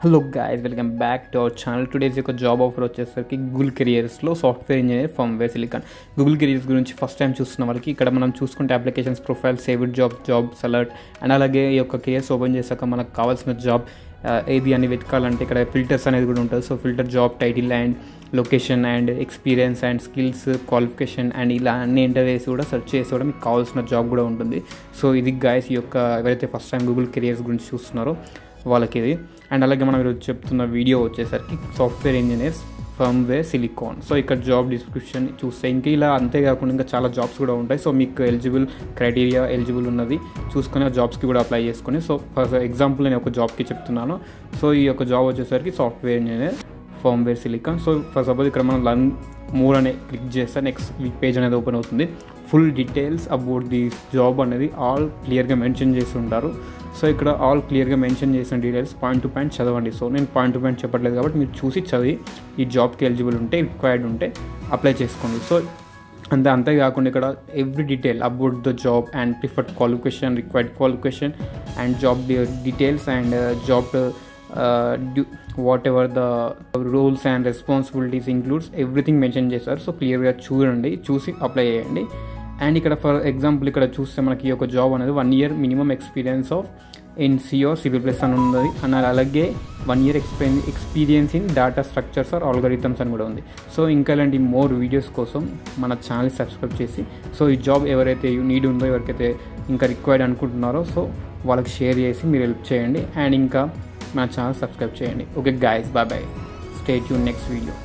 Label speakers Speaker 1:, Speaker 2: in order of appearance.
Speaker 1: Hello guys, welcome back to our channel. Today's యొక్క job offer వచ్చేసరికి Google కెరియర్స్లో software engineer firmware silicon. Google careers గురించి first time చూస్తున్న వాళ్ళకి ఇక్కడ మనం చూసుకుంటే applications, profile, saved jobs alert and అలాగే ఈ యొక్క కెరియర్స్ ఓపెన్ చేశాక మనకు కావాల్సిన జాబ్ ఏది అని వెతకాలంటే ఇక్కడ ఫిల్టర్స్ అనేది కూడా ఉంటుంది. So filter job title and location and experience and skills, qualification and ఇలా అన్ని ఎంటర్ చేసి కూడా సెర్చ్ చేసి కూడా మీకు కావాల్సిన జాబ్ కూడా ఉంటుంది. సో ఇది గైస్ ఈ యొక్క ఎవరైతే ఫస్ట్ టైం గూగుల్ కెరియర్స్ గురించి చూస్తున్నారో వాళ్ళకి ఇది. అండ్ అలాగే మనం ఈరోజు చెప్తున్న వీడియో వచ్చేసరికి software engineers firmware silicon. So ఇక్కడ జాబ్ డిస్క్రిప్షన్ చూస్తే ఇంకా ఇలా అంతేకాకుండా ఇంకా చాలా జాబ్స్ కూడా ఉంటాయి. సో మీకు క్రైటీరియా ఎలిజిబుల్ ఉన్నది చూసుకొని ఆ జాబ్స్కి కూడా అప్లై చేసుకొని. సో ఫర్ ఎగ్జాంపుల్ నేను ఒక జాబ్కి చెప్తున్నాను. సో ఈ యొక్క జాబ్ వచ్చేసరికి software engineer firmware silicon. So for suppose ఇక్కడ మనం లర్న్ మోర్ అనే క్లిక్ చేస్తే నెక్స్ట్ పేజ్ అనేది ఓపెన్ అవుతుంది. Full details about the job అనేది ఆల్ క్లియర్గా మెన్షన్ చేసి ఉంటారు. సో ఇక్కడ ఆల్ క్లియర్గా మెన్షన్ చేసిన డీటెయిల్స్ పాయింట్ టు పాయింట్ చదవండి. సో నేను పాయింట్ టు పాయింట్ చెప్పట్లేదు కాబట్టి మీరు చూసి చదివి ఈ జాబ్కి ఎలిజిబుల్ ఉంటే, రిక్వైర్డ్ ఉంటే అప్లై చేసుకోండి. సో అంతేకాకుండా ఇక్కడ every detail about the job and preferred qualification, required qualification and job details and job whatever the roles and responsibilities includes everything mention చేశారు. సో క్లియర్గా చూడండి, చూసి అప్లై చేయండి. అండ్ ఇక్కడ ఫర్ ఎగ్జాంపుల్ ఇక్కడ చూస్తే మనకి ఒక జాబ్ అనేది 1 year minimum experience of in CO civil plus అని ఉన్నది అన్నారు. అలాగే 1 year experience in data structures or algorithms అని కూడా ఉంది. సో ఇంకా ఇలాంటి మోర్ వీడియోస్ కోసం మన ఛానల్ సబ్స్క్రైబ్ చేసి, సో ఈ జాబ్ ఎవరైతే నీడ్ ఉందో, ఎవరికైతే ఇంకా రిక్వైర్డ్ అనుకుంటున్నారో సో వాళ్ళకి షేర్ చేసి మీరు హెల్ప్ చేయండి. అండ్ ఇంకా మన ఛానల్ సబ్స్క్రైబ్ చేయండి. Okay guys, bye bye, stay tune next video.